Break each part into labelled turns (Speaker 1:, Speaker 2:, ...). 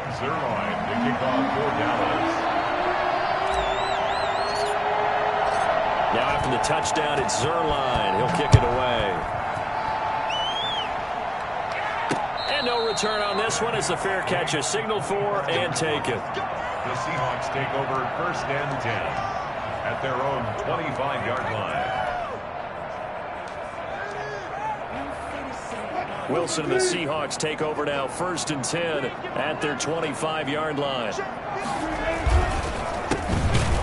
Speaker 1: Zerline to kick off for Dallas.
Speaker 2: Now after the touchdown, it's Zerline. He'll kick it away. And no return on this one as the fair catch is signaled for and taken.
Speaker 1: The Seahawks take over 1st and 10 at their own 25-yard line.
Speaker 2: Wilson and the Seahawks take over now 1st and 10 at their 25-yard line.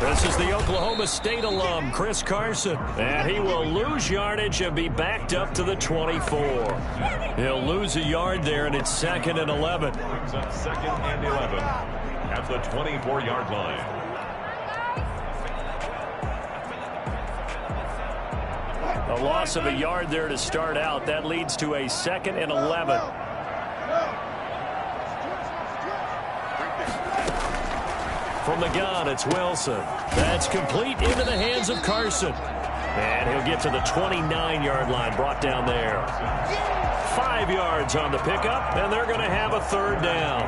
Speaker 2: This is the Oklahoma State alum, Chris Carson. And he will lose yardage and be backed up to the 24. He'll lose a yard there, and it's 2nd and 11.
Speaker 1: Brings up 2nd and 11 at the 24-yard line.
Speaker 2: A loss of a yard there to start out. That leads to a 2nd and 11. From the gun, it's Wilson. That's complete into the hands of Carson. And he'll get to the 29-yard line, brought down there. 5 yards on the pickup, and they're going to have a 3rd down.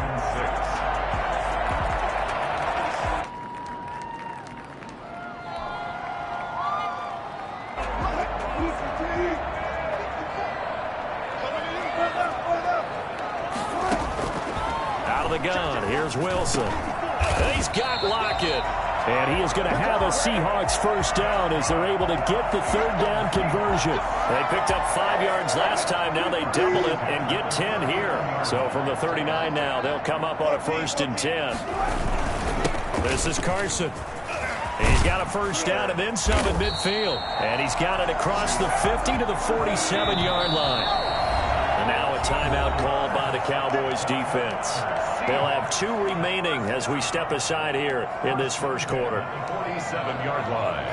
Speaker 2: Out of the gun, here's Wilson. He's got Lockett. And he is going to have a Seahawks 1st down as they're able to get the 3rd down conversion. They picked up 5 yards last time. Now they double it and get 10 here. So from the 39 now, they'll come up on a 1st and 10. This is Carson. He's got a 1st down and then some at midfield. And he's got it across the 50 to the 47-yard line. And now a timeout called by the Cowboys defense. They'll have 2 remaining as we step aside here in this 1st quarter.
Speaker 1: 47-yard line.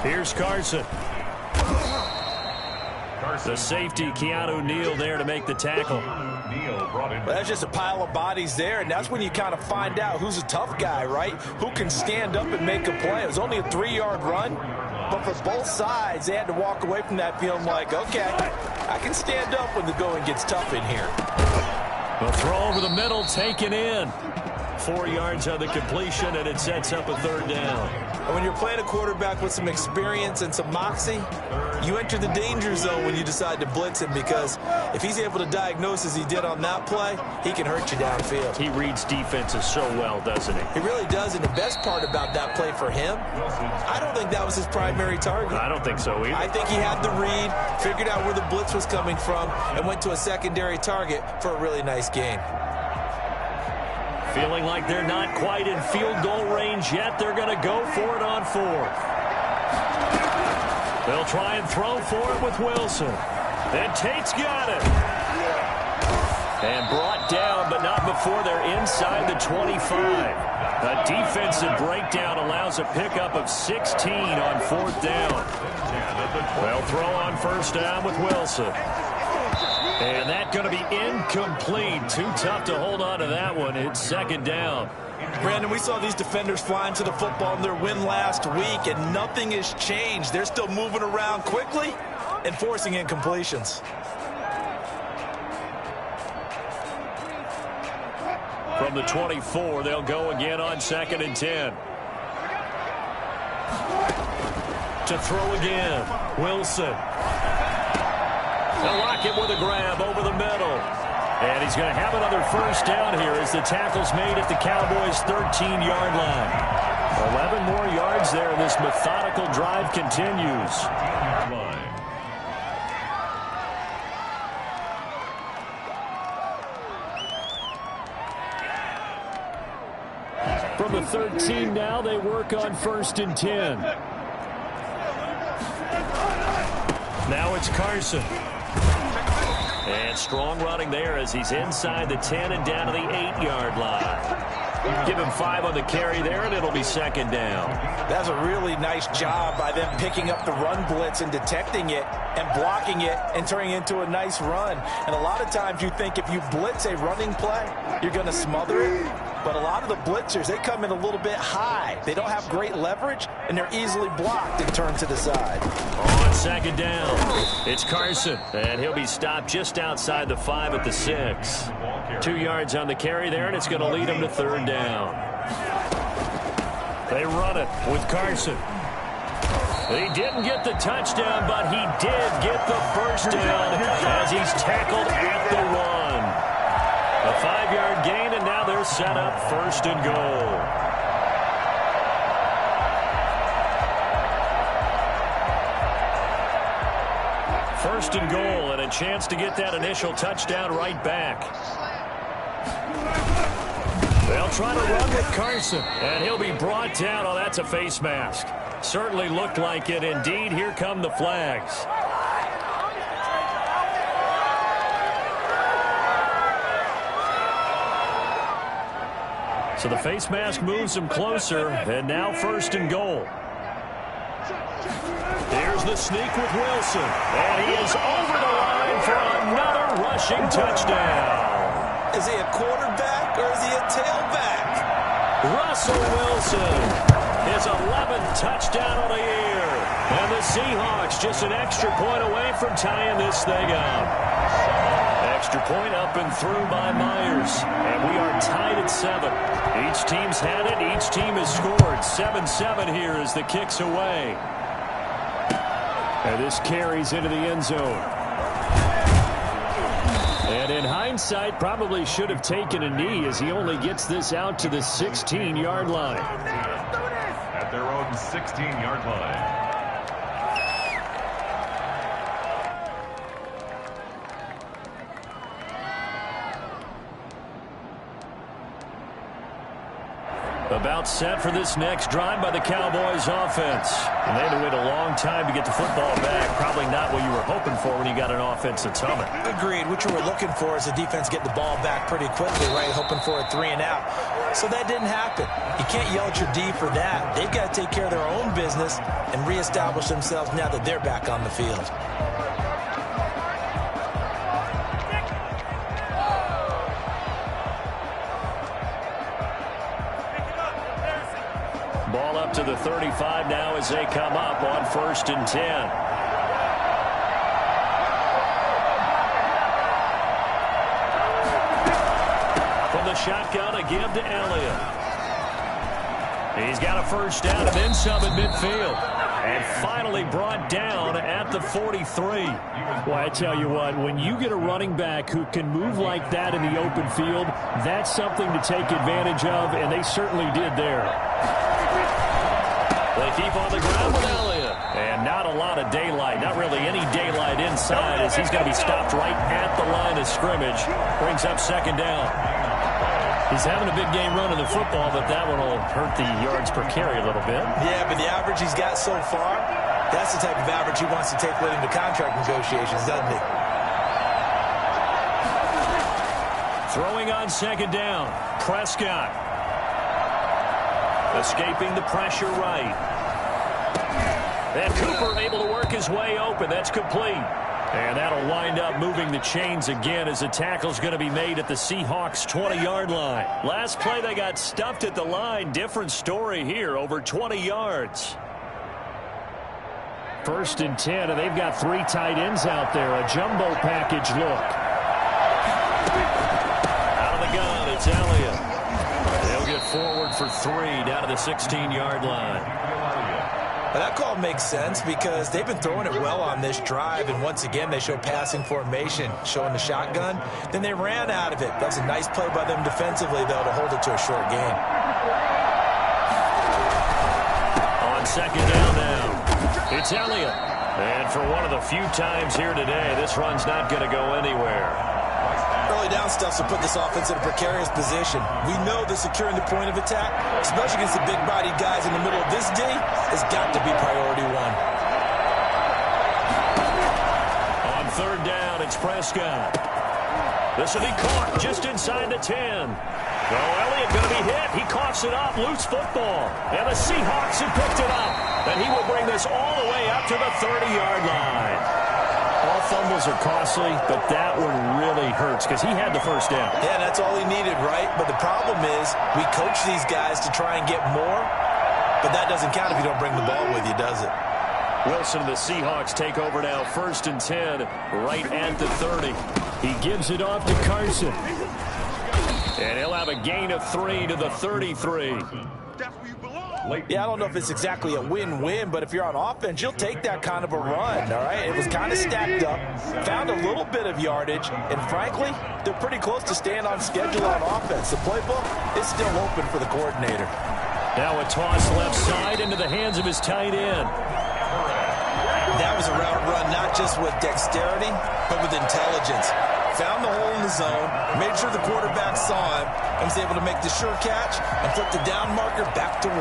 Speaker 2: Here's Carson. The safety, Keanu Neal, there to make the tackle.
Speaker 3: Well, that's just a pile of bodies there, and that's when you kind of find out who's a tough guy, right? Who can stand up and make a play. It was only a 3-yard run, but for both sides, they had to walk away from that feeling like, okay, I can stand up when the going gets tough in here.
Speaker 2: The throw over the middle, taken in. 4 yards on the completion, and it sets up a 3rd down.
Speaker 3: And when you're playing a quarterback with some experience and some moxie, you enter the danger zone when you decide to blitz him, because if he's able to diagnose as he did on that play, he can hurt you downfield.
Speaker 2: He reads defenses so well, doesn't he?
Speaker 3: He really does, and the best part about that play for him, I don't think that was his primary target.
Speaker 2: I don't think so either.
Speaker 3: I think he had the read, figured out where the blitz was coming from, and went to a secondary target for a really nice gain.
Speaker 2: Feeling like they're not quite in field goal range yet. They're going to go for it on 4th. They'll try and throw for it with Wilson. And Tate's got it. And brought down, but not before they're inside the 25. A defensive breakdown allows a pickup of 16 on 4th down. They'll throw on 1st down with Wilson. And that's going to be incomplete. Too tough to hold on to that one. It's 2nd down.
Speaker 3: Brandon, we saw these defenders flying to the football in their win last week, and nothing has changed. They're still moving around quickly and forcing incompletions.
Speaker 2: From the 24, they'll go again on 2nd and 10. To throw again, Wilson. They'll lock it with a grab over the middle. And he's going to have another 1st down here as the tackle's made at the Cowboys' 13-yard line. 11 more yards there, and this methodical drive continues. From the 13 now, they work on 1st and 10. Now it's Carson. And strong running there as he's inside the 10 and down to the 8-yard line. Give him 5 on the carry there, and it'll be second down.
Speaker 3: That's a really nice job by them picking up the run blitz and detecting it and blocking it and turning it into a nice run. And a lot of times you think if you blitz a running play, you're going to smother it. But a lot of the blitzers, they come in a little bit high. They don't have great leverage, and they're easily blocked and turned to the side.
Speaker 2: On second down, it's Carson, and he'll be stopped just outside the 5 at the 6. 2 yards on the carry there, and it's going to lead him to third down. They run it with Carson. He didn't get the touchdown, but he did get the first down as he's tackled at the run. A 5-yard gain, and now they're set up first and goal. First and goal, and a chance to get that initial touchdown right back. They'll try to run with Carson, and he'll be brought down. Oh, that's a face mask. Certainly looked like it. Indeed, here come the flags. So the face mask moves him closer, and now first and goal. Here's the sneak with Wilson, and he is over the line for another rushing touchdown.
Speaker 3: Is he a quarterback or is he a tailback?
Speaker 2: Russell Wilson, his 11th touchdown of the year. And the Seahawks just an extra point away from tying this thing up. Extra point up and through by Myers. And we are tied at 7. Each team's had it. Each team has scored. 7-7 here as the kick's away. And this carries into the end zone. And in hindsight, probably should have taken a knee as he only gets this out to the 16-yard line.
Speaker 1: At their own 16-yard line.
Speaker 2: About set for this next drive by the Cowboys offense. And they had to wait a long time to get the football back. Probably not what you were hoping for when you got an offense that's humming.
Speaker 3: Agreed. What you were looking for is the defense getting the ball back pretty quickly, right? Hoping for a 3 and out. So that didn't happen. You can't yell at your D for that. They've got to take care of their own business and reestablish themselves now that they're back on the field.
Speaker 2: Ball up to the 35 now as they come up on 1st and 10. From the shotgun, a give to Elliott. He's got a first down and then some at midfield. And finally brought down at the 43. Well, I tell you what, when you get a running back who can move like that in the open field, that's something to take advantage of, and they certainly did there. They keep on the ground with Elliott. And not a lot of daylight. Not really any daylight inside as he's going to be stopped right at the line of scrimmage. Brings up second down. He's having a big game running the football, but that one will hurt the yards per carry a little bit.
Speaker 3: Yeah, but the average he's got so far, that's the type of average he wants to take late into contract negotiations, doesn't he?
Speaker 2: Throwing on second down. Prescott. Escaping the pressure right. And Cooper able to work his way open. That's complete. And that'll wind up moving the chains again as the tackle's going to be made at the Seahawks' 20-yard line. Last play, they got stuffed at the line. Different story here, over 20 yards. 1st and 10, and they've got 3 tight ends out there. A jumbo package look. Out of the gun, it's Elliott. They'll get forward for 3 down to the 16-yard line.
Speaker 3: Well, that call makes sense because they've been throwing it well on this drive, and once again they show passing formation, showing the shotgun. Then they ran out of it. That was a nice play by them defensively, though, to hold it to a short gain.
Speaker 2: On second down now, it's Elliott. And for one of the few times here today, this run's not going to go anywhere.
Speaker 3: Early down stuff to put this offense in a precarious position. We know that securing the point of attack, especially against the big-bodied guys in the middle of this D, has got to be priority 1.
Speaker 2: On 3rd down, it's Prescott. This will be caught just inside the 10. Well, Elliott going to be hit. He coughs it up. Loose football. And the Seahawks have picked it up. And he will bring this all the way up to the 30-yard line. All fumbles are costly, but that one really hurts because he had the first down.
Speaker 3: Yeah, that's all he needed, right? But the problem is we coach these guys to try and get more, but that doesn't count if you don't bring the ball with you, does it?
Speaker 2: Wilson and the Seahawks take over now, 1st and 10, right at the 30. He gives it off to Carson. And he'll have a gain of 3 to the 33.
Speaker 3: Yeah, I don't know if it's exactly a win-win, but if you're on offense, you'll take that kind of a run, all right? It was kind of stacked up, found a little bit of yardage, and frankly, they're pretty close to staying on schedule on offense. The playbook is still open for the coordinator.
Speaker 2: Now a toss left side into the hands of his tight end.
Speaker 3: That was a route run not just with dexterity, but with intelligence. Found the hole in the zone, made sure the quarterback saw him, and was able to make the sure catch and flip the down marker back to 1.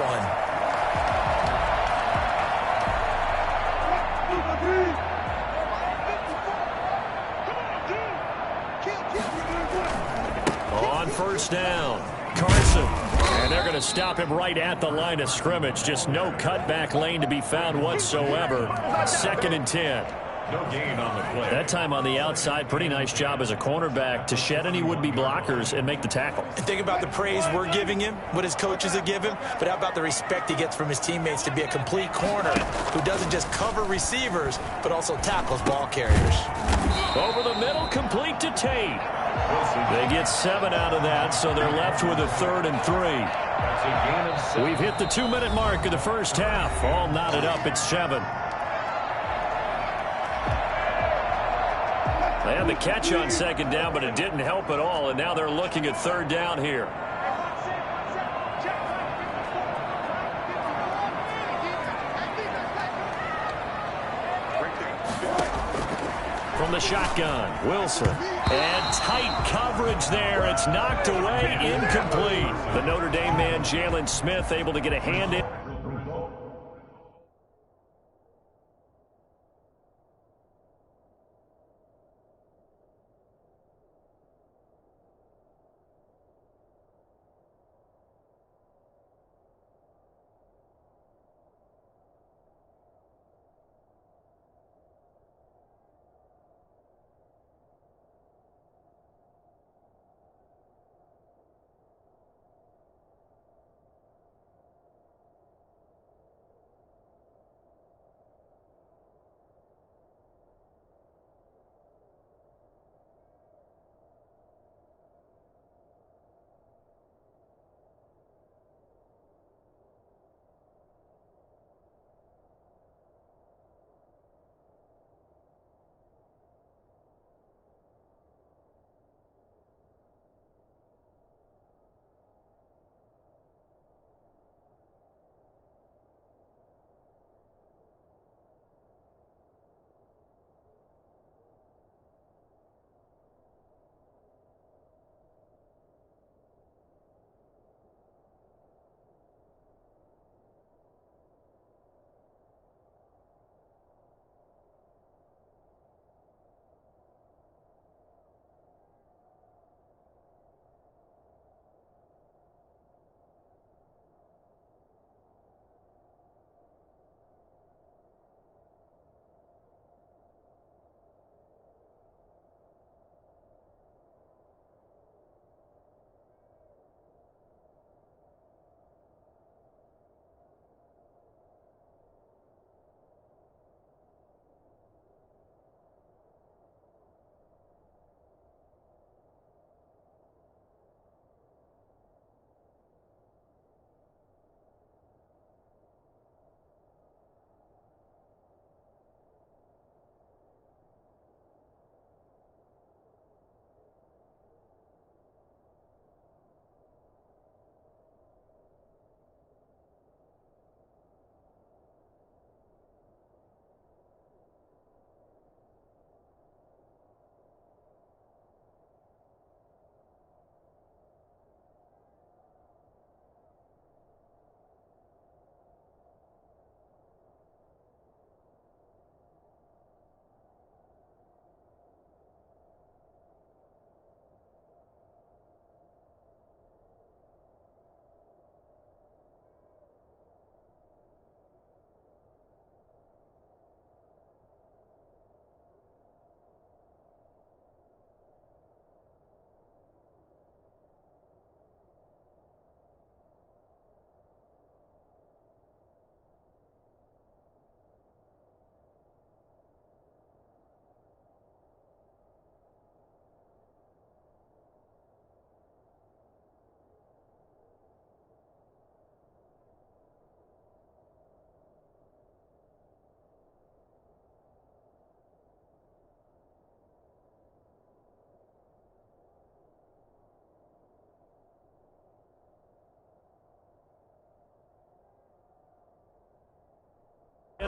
Speaker 2: On 1st down, Carson. And they're going to stop him right at the line of scrimmage. Just no cutback lane to be found whatsoever. 2nd and 10.
Speaker 1: No gain on the play.
Speaker 2: That time on the outside, pretty nice job as a cornerback to shed any would-be blockers and make the tackle.
Speaker 3: And think about the praise we're giving him, what his coaches have given him, but how about the respect he gets from his teammates to be a complete corner who doesn't just cover receivers, but also tackles ball carriers.
Speaker 2: Over the middle, complete to Tate. They get 7 out of that, so they're left with a 3rd and 3.
Speaker 1: That's a gain of 7.
Speaker 2: We've hit the 2-minute mark of the first half. All knotted up at 7. They had the catch on 2nd down, but it didn't help at all, and now they're looking at 3rd down here. From the shotgun, Wilson. And tight coverage there. It's knocked away, incomplete. The Notre Dame man, Jalen Smith, able to get a hand in.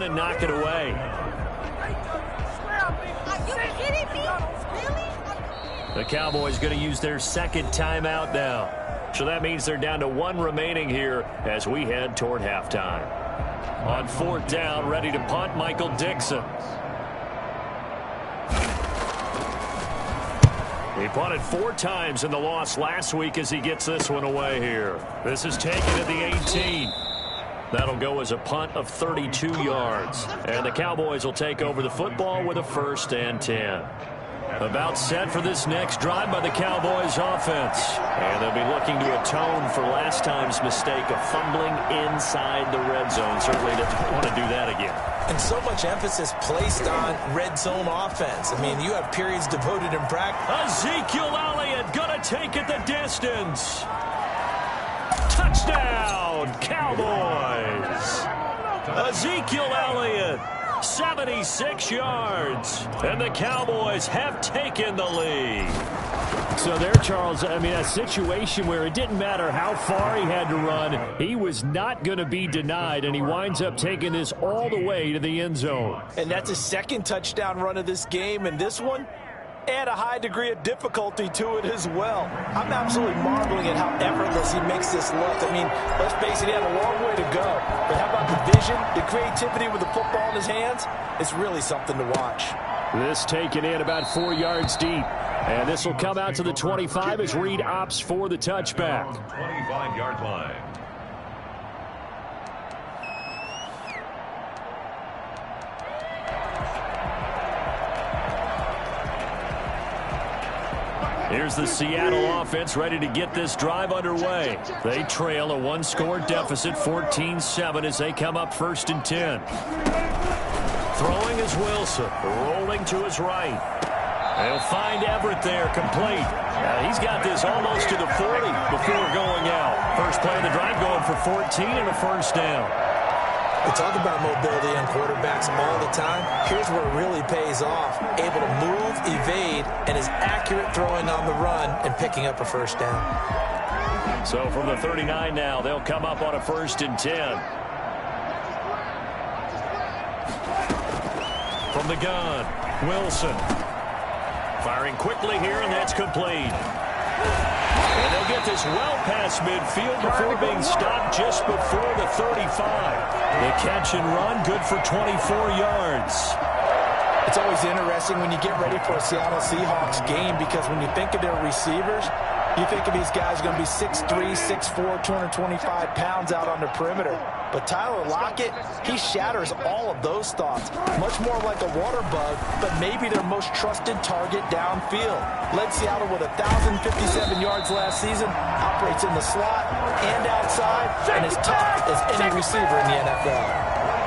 Speaker 2: and knock it away.
Speaker 4: Are you kidding me? Really?
Speaker 2: The Cowboys going to use their second timeout now. So that means they're down to one remaining here as we head toward halftime. On fourth down, ready to punt, Michael Dixon. He punted 4 times in the loss last week as he gets this one away here. This is taken at the 18. That'll go as a punt of 32 yards. And the Cowboys will take over the football with a 1st and 10. About set for this next drive by the Cowboys offense. And they'll be looking to atone for last time's mistake of fumbling inside the red zone. Certainly doesn't want to do that again.
Speaker 3: And so much emphasis placed on red zone offense. I mean, you have periods devoted in practice.
Speaker 2: Ezekiel Elliott going to take it the distance. Touchdown, Cowboys. Ezekiel Elliott, 76 yards. And the Cowboys have taken the lead.
Speaker 5: So there, Charles, I mean, a situation where it didn't matter how far he had to run. He was not going to be denied, and he winds up taking this all the way to the end zone.
Speaker 3: And that's his second touchdown run of this game, and this one, add a high degree of difficulty to it as well. I'm absolutely marveling at how effortless he makes this look. I mean, let's face it, he had a long way to go. But how about the vision, the creativity with the football in his hands? It's really something to watch.
Speaker 5: This taken in about 4 yards deep. And this will come out to the 25 as Reed opts for the touchback.
Speaker 1: 25-yard line.
Speaker 2: Here's the Seattle offense ready to get this drive underway. They trail a 1-score deficit, 14-7, as they come up 1st and 10. Throwing is Wilson, rolling to his right. They'll find Everett there, complete. He's got this almost to the 40 before going out. First play of the drive going for 14 and a 1st down.
Speaker 3: We talk about mobility on quarterbacks all the time. Here's where it really pays off. Able to move, evade, and is accurate throwing on the run and picking up a 1st down.
Speaker 2: So from the 39 now, they'll come up on a 1st and 10. From the gun, Wilson. Firing quickly here, and that's complete. And they'll get this well past midfield before being stopped just before the 35. The catch and run, good for 24 yards.
Speaker 3: It's always interesting when you get ready for a Seattle Seahawks game because when you think of their receivers, you think of these guys going to be 6'3", 6'4", 225 pounds out on the perimeter. But Tyler Lockett, he shatters all of those thoughts. Much more like a water bug, but maybe their most trusted target downfield. Led Seattle with 1,057 yards last season, operates in the slot and outside, and is tough as any receiver in the NFL.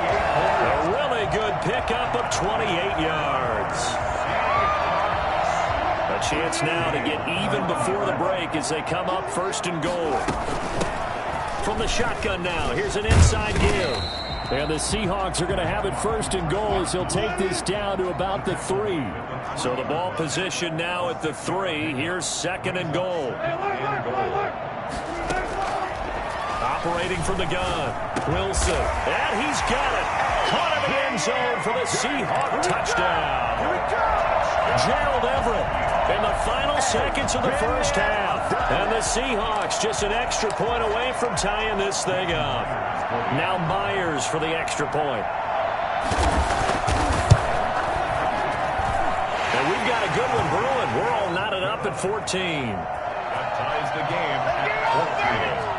Speaker 2: A really good pickup of 28 yards. A chance now to get even before the break as they come up 1st and goal. From the shotgun now, here's an inside give.
Speaker 5: And the Seahawks are going to have it 1st and goal as he'll take this down to about the 3.
Speaker 2: So the ball position now at the 3. Here's 2nd and goal. Operating from the gun, Wilson. And he's got it. Caught in the end zone for the Seahawk touchdown. Gerald Everett in the final seconds of the 1st half. And the Seahawks just an extra point away from tying this thing up. Now Myers for the extra point. And we've got a good one brewing. We're all knotted up at 14.
Speaker 1: That ties the game at 14.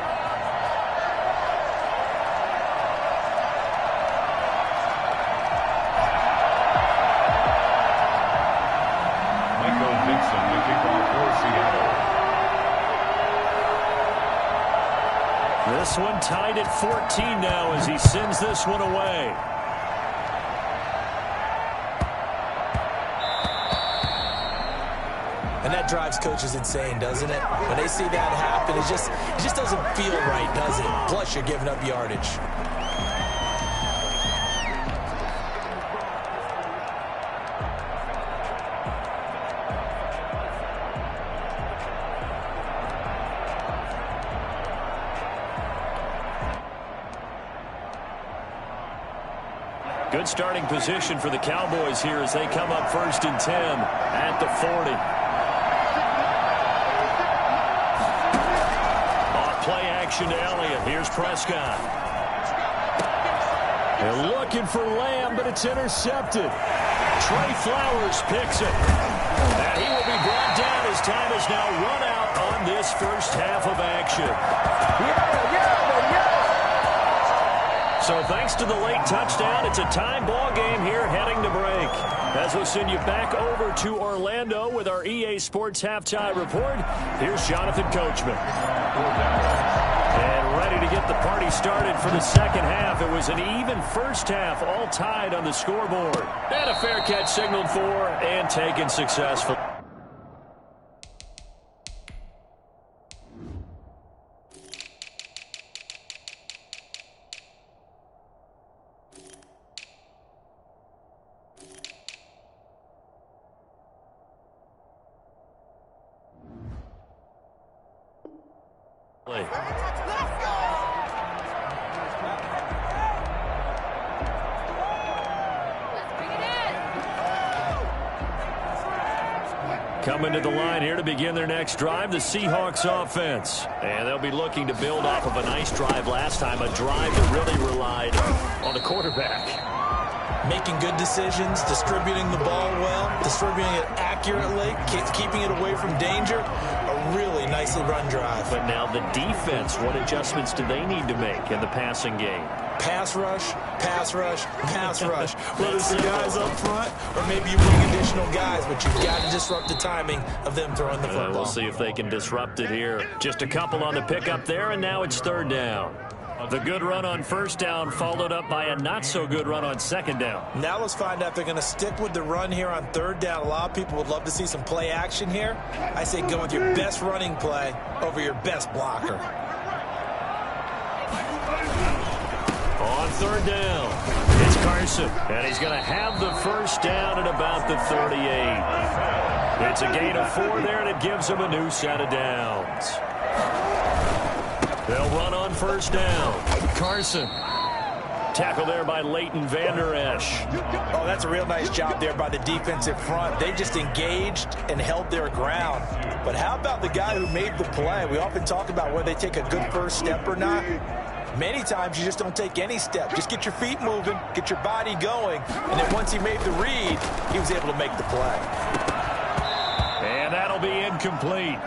Speaker 2: This one tied at 14 now as he sends this one away.
Speaker 3: And that drives coaches insane, doesn't it? When they see that happen, it just doesn't feel right, does it? Plus, you're giving up yardage.
Speaker 2: Good starting position for the Cowboys here as they come up 1st and 10 at the 40. Off play action to Elliott. Here's Prescott. They're looking for Lamb, but it's intercepted. Trey Flowers picks it. And he will be brought down as time is now run out on this first half of action. So thanks to the late touchdown, it's a tie ball game here heading to break. As we'll send you back over to Orlando with our EA Sports Halftime Report, here's Jonathan Coachman. And ready to get the party started for the second half. It was an even first half, all tied on the scoreboard. And a fair catch signaled for and taken successfully. Coming to the line here to begin their next drive, the Seahawks offense. And they'll be looking to build off of a nice drive last time, a drive that really relied on the quarterback.
Speaker 3: Making good decisions, distributing the ball well, distributing it accurately, keeping it away from danger. A really nicely run drive.
Speaker 2: But now the defense, what adjustments do they need to make in the passing game?
Speaker 3: Pass rush, pass rush, pass rush. Whether it's the guys up front or maybe you bring additional guys, but you've got to disrupt the timing of them throwing the football.
Speaker 2: We'll see if they can disrupt it here. Just a couple on the pickup there, and now it's 3rd down. The good run on 1st down followed up by a not-so-good run on 2nd down.
Speaker 3: Now let's find out if they're going to stick with the run here on 3rd down. A lot of people would love to see some play action here. I say go with your best running play over your best blocker.
Speaker 2: On 3rd down, it's Carson, and he's going to have the 1st down at about the 38. It's a gain of 4 there, and it gives him a new set of downs. They'll run on 1st down. Carson. Tackle there by Leighton Vander Esch.
Speaker 3: Oh, that's a real nice job there by the defensive front. They just engaged and held their ground. But how about the guy who made the play? We often talk about whether they take a good first step or not. Many times you just don't take any step. Just get your feet moving, get your body going, and then once he made the read, he was able to make the play.
Speaker 2: And that'll be incomplete.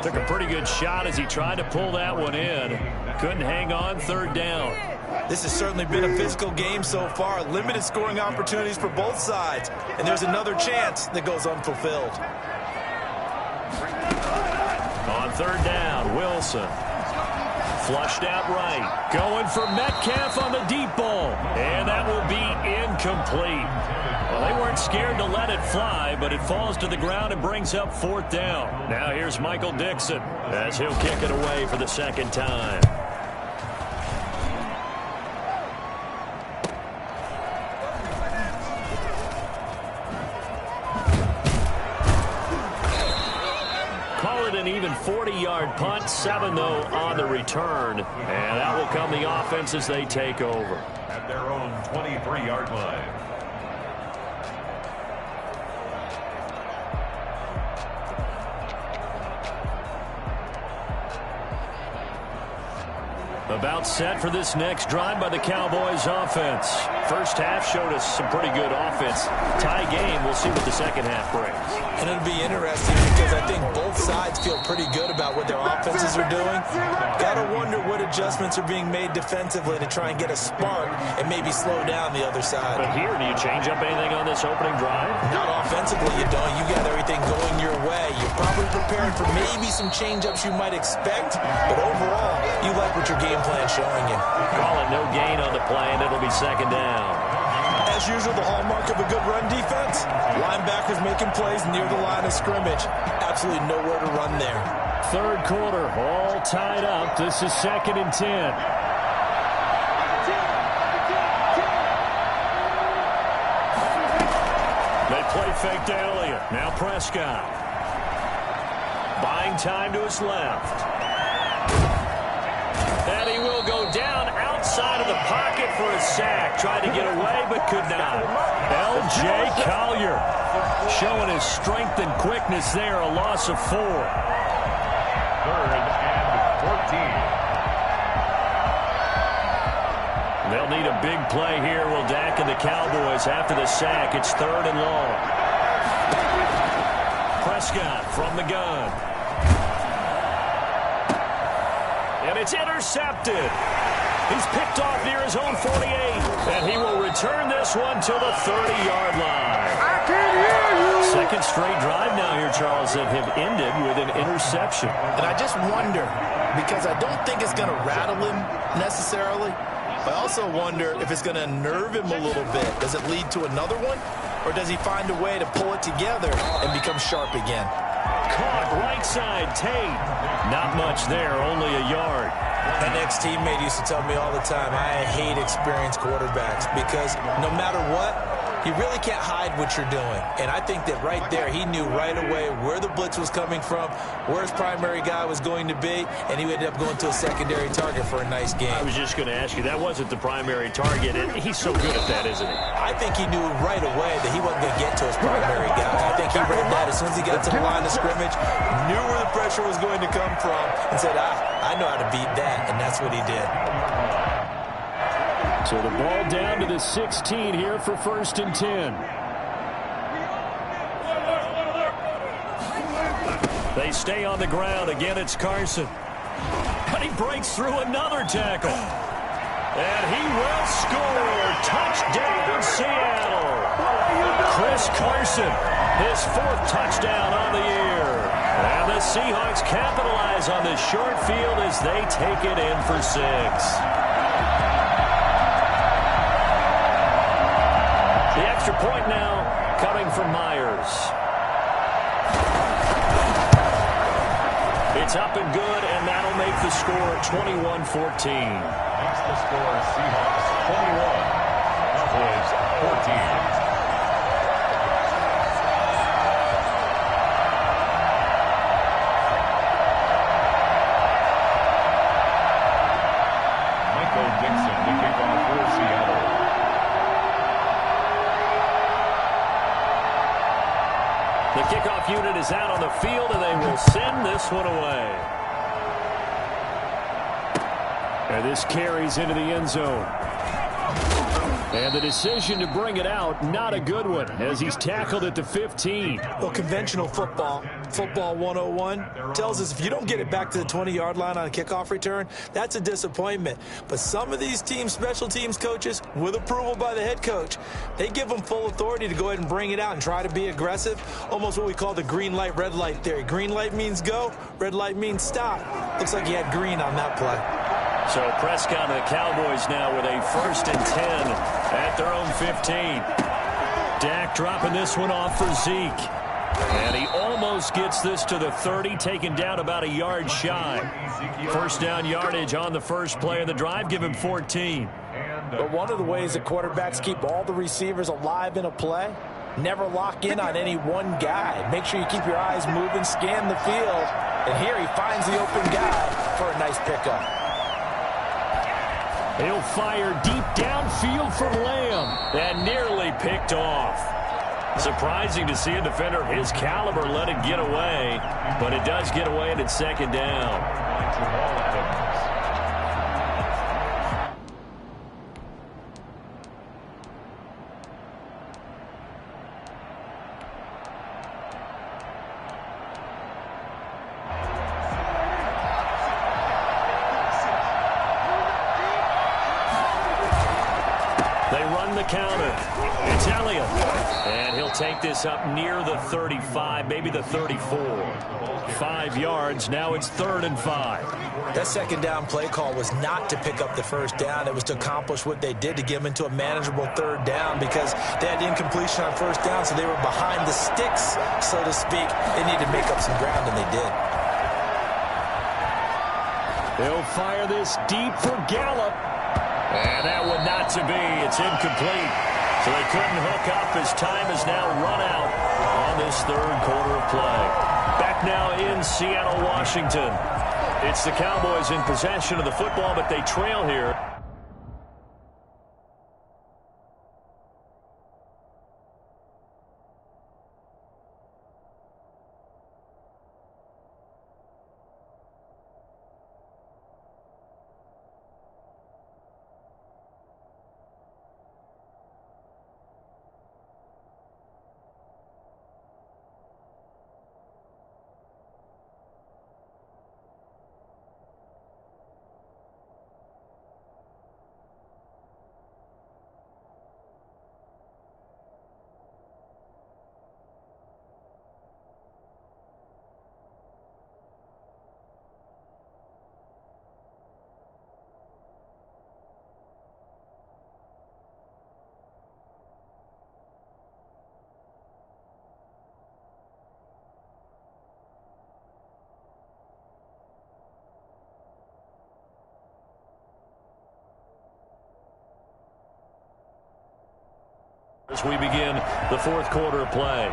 Speaker 2: Took a pretty good shot as he tried to pull that one in. Couldn't hang on 3rd down.
Speaker 3: This has certainly been a physical game so far. Limited scoring opportunities for both sides. And there's another chance that goes unfulfilled.
Speaker 2: On 3rd down, Wilson. Flushed out right. Going for Metcalf on the deep ball. And that will be incomplete. Well, they weren't scared to let it fly, but it falls to the ground and brings up 4th down. Now here's Michael Dixon as he'll kick it away for the 2nd time. An even 40-yard punt, 7 though on the return, and that will come the offense as they take over
Speaker 1: at their own 23-yard line.
Speaker 2: About set for this next drive by the Cowboys offense. First half showed us some pretty good offense. Tie game, we'll see what the second half brings.
Speaker 3: And it'll be interesting because I think both sides feel pretty good about what their offenses are doing. Gotta wonder what adjustments are being made defensively to try and get a spark and maybe slow down the other side.
Speaker 2: But here, do you change up anything on this opening drive?
Speaker 3: Not offensively, you don't. You got everything going your way. You're probably prepared for maybe some change-ups you might expect, but overall, you like what your game plan showing you.
Speaker 2: Call it no gain on the play, and it'll be 2nd down.
Speaker 3: As usual, the hallmark of a good run defense, linebackers making plays near the line of scrimmage. Absolutely nowhere to run there.
Speaker 2: 3rd quarter, all tied up. This is 2nd and 10. They play fake to Elliott. Now Prescott. Buying time to his left. And he will go down outside inside of the pocket for a sack. Tried to get away, but could not. L.J. Collier showing his strength and quickness there. A loss of 4.
Speaker 1: 3rd and 14.
Speaker 2: They'll need a big play here. Will Dak and the Cowboys after the sack. It's 3rd and long. Prescott from the gun. And it's intercepted. He's picked off near his own 48. And he will return this one to the 30-yard line.
Speaker 6: I can hear you.
Speaker 2: Second straight drive now here, Charles, that have ended with an interception.
Speaker 3: And I just wonder, because I don't think it's going to rattle him necessarily. I also wonder if it's going to nerve him a little bit. Does it lead to another one? Or does he find a way to pull it together and become sharp again?
Speaker 2: Caught right side, Tate. Not much there, only a yard.
Speaker 3: My next teammate used to tell me all the time, I hate experienced quarterbacks because no matter what, you really can't hide what you're doing. And I think that right there, he knew right away where the blitz was coming from, where his primary guy was going to be, and he ended up going to a secondary target for a nice game.
Speaker 2: I was just going to ask you, that wasn't the primary target, and he's so good at that, isn't he?
Speaker 3: I think he knew right away that he wasn't going to get to his primary guy. I think he read that as soon as he got to the line of scrimmage, knew where the pressure was going to come from, and said, I know how to beat that, and that's what he did.
Speaker 5: So the ball down to the 16 here for 1st and 10.
Speaker 2: They stay on the ground. Again, it's Carson. But he breaks through another tackle. And he will score. Touchdown, Seattle. Chris Carson, his 4th touchdown on the year. And the Seahawks capitalize on this short field as they take it in for 6. The extra point now coming from Myers. It's up and good, and that'll make the score 21-14.
Speaker 1: Makes the score Seahawks 21, Cowboys 14.
Speaker 2: The kickoff unit is out on the field, and they will send this one away.
Speaker 5: And this carries into the end zone. And the decision to bring it out, not a good one, as he's tackled at the 15.
Speaker 3: Well, conventional football 101, tells us if you don't get it back to the 20-yard line on a kickoff return, that's a disappointment. But some of these teams, special teams coaches, with approval by the head coach, they give them full authority to go ahead and bring it out and try to be aggressive, almost what we call the green light, red light theory. Green light means go, red light means stop. Looks like he had green on that play.
Speaker 2: So Prescott and the Cowboys now with a 1st and 10 at their own 15. Dak dropping this one off for Zeke. And he almost gets this to the 30, taken down about a yard shy. 1st down yardage on the first play of the drive, give him 14.
Speaker 3: But one of the ways that quarterbacks keep all the receivers alive in a play, never lock in on any one guy. Make sure you keep your eyes moving, scan the field. And here he finds the open guy for a nice pickup.
Speaker 5: He'll fire deep downfield for Lamb.
Speaker 2: And nearly picked off. Surprising to see a defender of his caliber let it get away, but it does get away and it's 2nd down. Counter. It's Elliott. And he'll take this up near the 35, maybe the 34. 5 yards. Now it's 3rd and 5.
Speaker 3: That 2nd down play call was not to pick up the 1st down. It was to accomplish what they did to get them into a manageable 3rd down because they had incompletion on 1st down, so they were behind the sticks, so to speak. They needed to make up some ground, and they did.
Speaker 5: They'll fire this deep for Gallup.
Speaker 2: And that one not to be. It's incomplete. So they couldn't hook up as time has now run out on this 3rd quarter of play. Back now in Seattle, Washington. It's the Cowboys in possession of the football, but they trail here. As we begin the fourth quarter of play.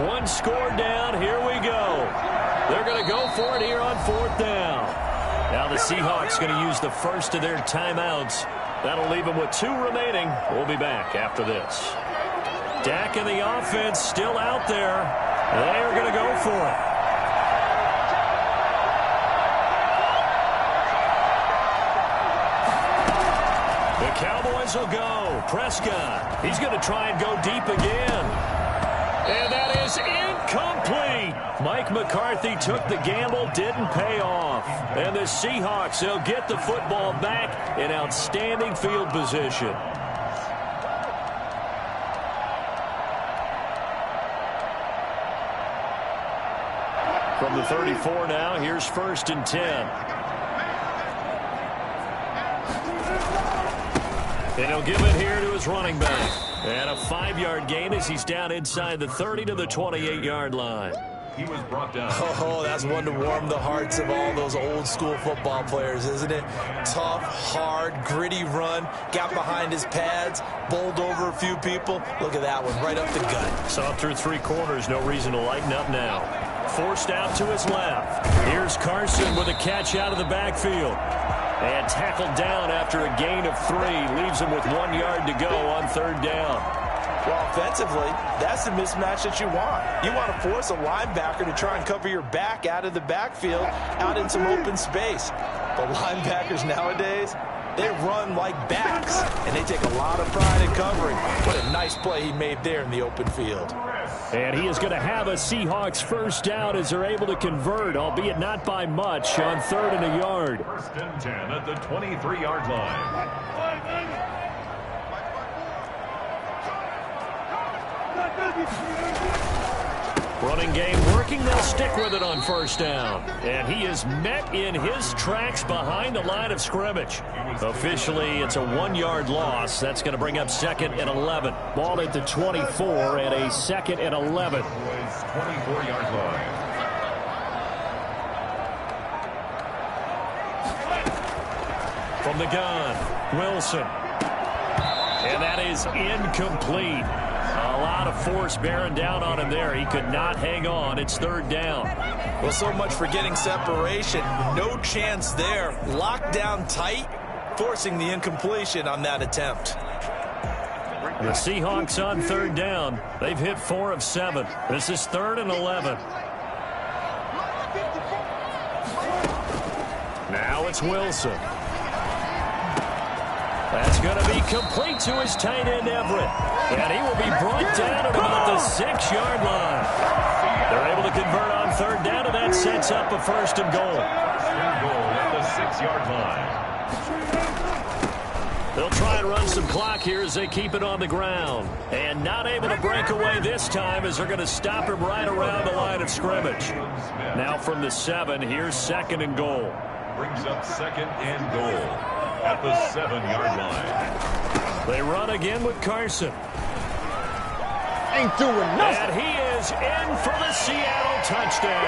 Speaker 2: One score down. Here we go. They're going to go for it here on fourth down. Now the Seahawks going to use the first of their timeouts. That'll leave them with 2 remaining. We'll be back after this. Dak and the offense still out there. They're going to go for it. The Cowboys will go. Prescott. He's going to try and go deep again. And that is incomplete. Mike McCarthy took the gamble, didn't pay off. And the Seahawks, they'll get the football back in outstanding field position. From the 34 now, here's 1st and 10. And he'll give it here to his running back. And a 5-yard gain as he's down inside the 30 to the 28-yard line.
Speaker 1: He was brought down.
Speaker 3: Oh, that's one to warm the hearts of all those old-school football players, isn't it? Tough, hard, gritty run. Got behind his pads, bowled over a few people. Look at that one, right up the gut.
Speaker 2: Saw through 3 quarters, no reason to lighten up now. Forced out to his left. Here's Carson with a catch out of the backfield. And tackled down after a gain of 3. Leaves him with 1 yard to go on 3rd down.
Speaker 3: Well, offensively, that's the mismatch that you want. You want to force a linebacker to try and cover your back out of the backfield, out in some open space. But linebackers nowadays, they run like backs, and they take a lot of pride in covering. What a nice play he made there in the open field.
Speaker 5: And he is going to have a Seahawks first down as they're able to convert, albeit not by much, on 3rd and a yard.
Speaker 1: 1st and 10 at the 23-yard line.
Speaker 5: Running game working. They'll stick with it on 1st down. And he is met in his tracks behind the line of scrimmage. Officially, it's a 1-yard loss. That's going to bring up 2nd and 11. Ball at the 24 and a 2nd and 11.
Speaker 1: 24-yard line.
Speaker 5: From the gun, Wilson. And that is incomplete. A lot of force bearing down on him there. He could not hang on. It's 3rd down.
Speaker 3: Well, so much for getting separation. No chance there. Locked down tight, forcing the incompletion on that attempt.
Speaker 5: The Seahawks on 3rd down. They've hit 4 of 7. This is 3rd and 11. Now it's Wilson. That's going to be complete to his tight end, Everett. And he will be brought down at about the 6-yard line. They're able to convert on 3rd down, and that sets up a 1st and goal.
Speaker 1: 1st and goal at the 6-yard line.
Speaker 5: They'll try and run some clock here as they keep it on the ground. And not able to break away this time as they're going to stop him right around the line of scrimmage. Now from the 7, here's 2nd and goal.
Speaker 1: Brings up 2nd and goal at the 7-yard line.
Speaker 5: They run again with Carson.
Speaker 6: Ain't doing nothing.
Speaker 5: And he is in for the Seattle touchdown.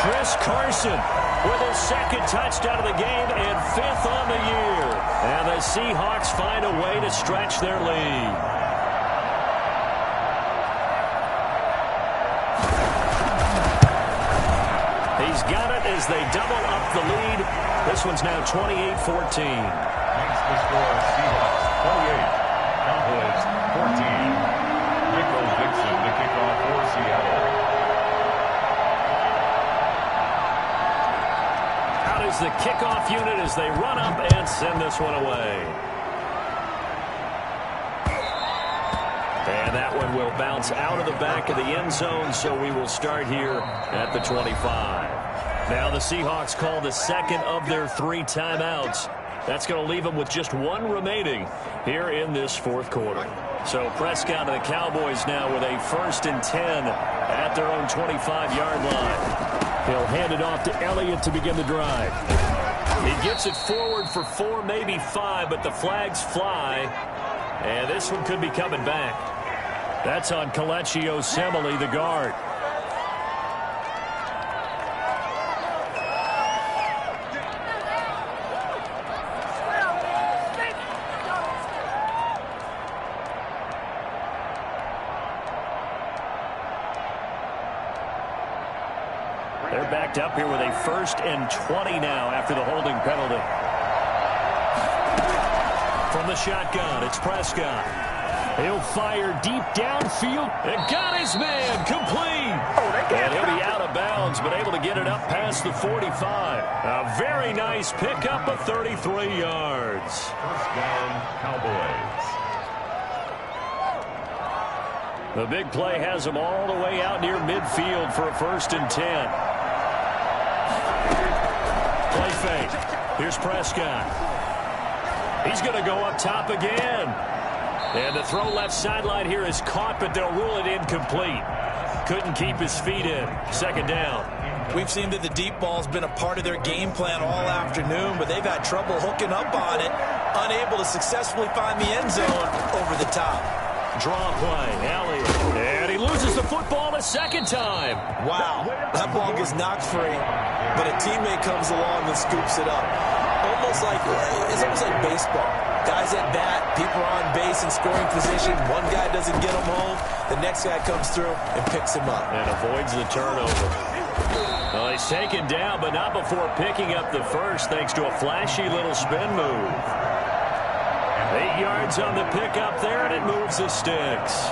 Speaker 5: Chris Carson with his 2nd touchdown of the game and 5th on the year. And the Seahawks find a way to stretch their lead. He's got it as they double up the lead. This one's now 28-14.
Speaker 1: Makes the score Seahawks 28, Cowboys 14. Michael Dixon to kick off for Seattle.
Speaker 5: Out is the kickoff unit as they run up and send this one away. And that one will bounce out of the back of the end zone, so we will start here at the 25. Now the Seahawks call the 2nd of their 3 timeouts. That's going to leave them with just 1 remaining here in this 4th quarter. So Prescott and the Cowboys now with a 1st and 10 at their own 25-yard line. He'll hand it off to Elliott to begin the drive. He gets it forward for 4, maybe 5, but the flags fly. And this one could be coming back. That's on Kelechi Osemele, the guard. They're backed up here with a 1st and 20 now after the holding penalty. From the shotgun, it's Prescott. He'll fire deep downfield. And got his man complete. And he'll be out of bounds, but able to get it up past the 45. A very nice pickup of 33 yards.
Speaker 1: First down, Cowboys.
Speaker 5: The big play has him all the way out near midfield for a 1st and 10. Play fake. Here's Prescott. He's going to go up top again. And the throw left sideline here is caught, but they'll rule it incomplete. Couldn't keep his feet in. 2nd down.
Speaker 3: We've seen that the deep ball's been a part of their game plan all afternoon, but they've had trouble hooking up on it, unable to successfully find the end zone over the top.
Speaker 5: Draw play, Elliott. And he loses the football a 2nd time.
Speaker 3: Wow, that ball gets knocked free, but a teammate comes along and scoops it up. It's almost like baseball. Guys at bat, people are on base in scoring position. One guy doesn't get him home. The next guy comes through and picks him up.
Speaker 5: And avoids the turnover. Well, he's taken down, but not before picking up the first, thanks to a flashy little spin move. 8 yards on the pickup there, and it moves the sticks.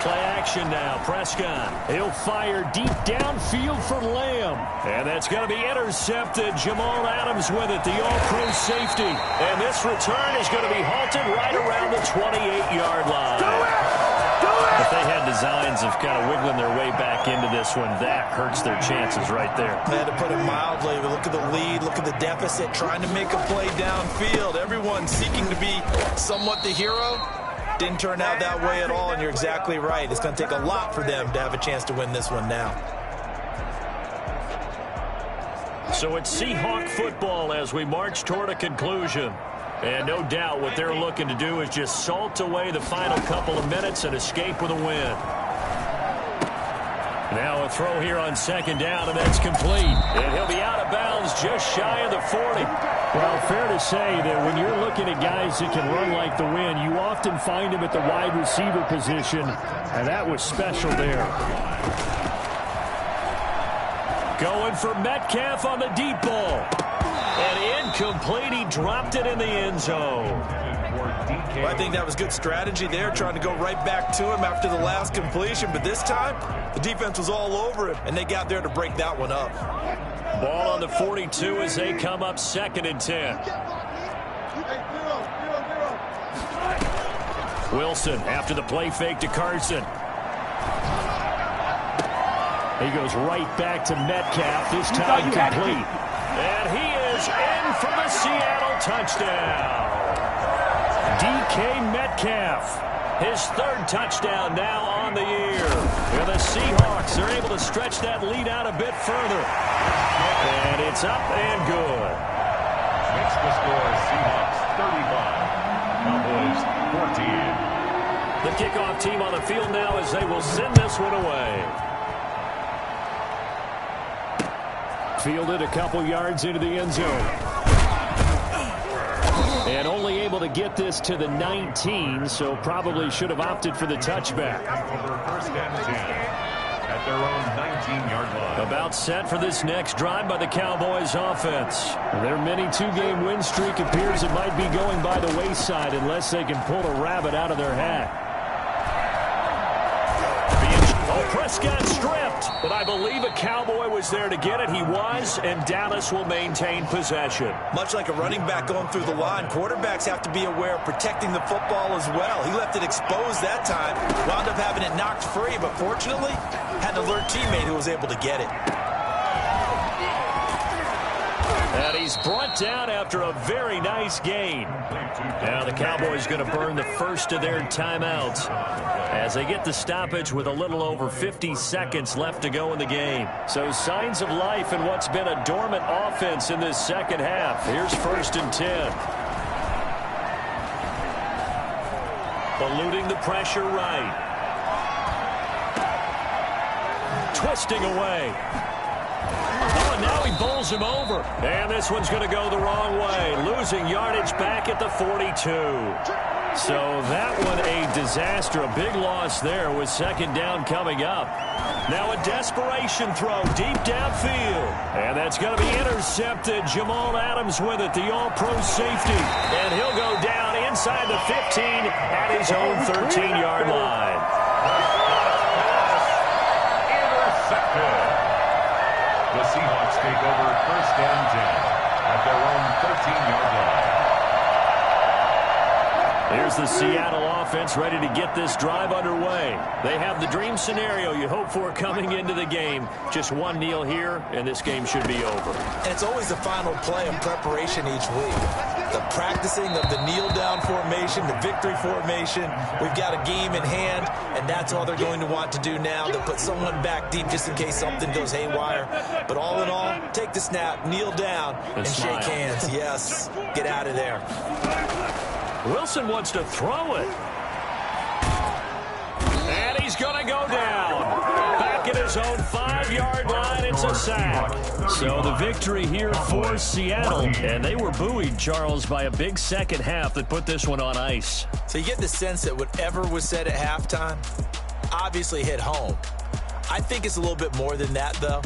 Speaker 5: Play action now. Prescott. He'll fire deep downfield for Lamb. And that's going to be intercepted. Jamal Adams with it, the all-pro safety. And this return is going to be halted right around the 28-yard line. If they had designs of kind of wiggling their way back into this one, that hurts their chances right there.
Speaker 3: They had to put it mildly. Look at the lead. Look at the deficit. Trying to make a play downfield. Everyone seeking to be somewhat the hero. Didn't turn out that way at all, and you're exactly right. It's going to take a lot for them to have a chance to win this one now.
Speaker 5: So it's Seahawk football as we march toward a conclusion. And no doubt what they're looking to do is just salt away the final couple of minutes and escape with a win. Now a throw here on 2nd down, and that's complete. And he'll be out of bounds just shy of the 40. Well, fair to say that when you're looking at guys that can run like the wind, you often find them at the wide receiver position, and that was special there. Going for Metcalf on the deep ball. And incomplete. He dropped it in the end zone.
Speaker 3: Well, I think that was good strategy there, trying to go right back to him after the last completion. But this time, the defense was all over him, and they got there to break that one up.
Speaker 5: Ball on the 42 as they come up 2nd and 10. Wilson after the play fake to Carson. He goes right back to Metcalf, this time complete. And he is in for the Seattle touchdown. DK Metcalf, his 3rd touchdown now on the year. And the Seahawks are able to stretch that lead out a bit further. And it's up and good.
Speaker 1: Makes the score Seahawks 35, Cowboys 14.
Speaker 5: The kickoff team on the field now as they will send this one away. Fielded a couple yards into the end zone. And only able to get this to the 19, so probably should have opted for the touchback.
Speaker 1: Over 1st and 10 at their own 19-yard line.
Speaker 5: About set for this next drive by the Cowboys offense. Their mini 2-game win streak appears it might be going by the wayside unless they can pull a rabbit out of their hat. Prescott stripped, but I believe a Cowboy was there to get it. He was, and Dallas will maintain possession.
Speaker 3: Much like a running back going through the line, quarterbacks have to be aware of protecting the football as well. He left it exposed that time, wound up having it knocked free, but fortunately, had an alert teammate who was able to get it.
Speaker 5: And he's brought down after a very nice gain. Now the Cowboys going to burn the first of their timeouts as they get the stoppage with a little over 50 seconds left to go in the game. So signs of life in what's been a dormant offense in this second half. Here's 1st and 10. eluding the pressure right. Twisting away. Oh, and now he bowls him over. And this one's going to go the wrong way. Losing yardage back at the 42. So that one a disaster. A big loss there with second down coming up. Now a desperation throw deep downfield. And that's going to be intercepted. Jamal Adams with it, the all-pro safety. And he'll go down inside the 15 at his own 13-yard line.
Speaker 1: Intercepted. The Seahawks take over first and 10 at their own 13-yard line.
Speaker 5: Here's the Seattle offense ready to get this drive underway. They have the dream scenario you hope for coming into the game. Just one kneel here, and this game should be over.
Speaker 3: And it's always the final play of preparation each week. The practicing of the kneel-down formation, the victory formation. We've got a game in hand, and that's all they're going to want to do now. They'll put someone back deep just in case something goes haywire. But all in all, take the snap, kneel down, and shake hands. Yes, get out of there.
Speaker 5: Wilson wants to throw it. And he's going to go down. Back at his own 5-yard line, it's a sack. So the victory here for Seattle. And they were buoyed, Charles, by a big second half that put this one on ice.
Speaker 3: So you get the sense that whatever was said at halftime obviously hit home. I think it's a little bit more than that, though.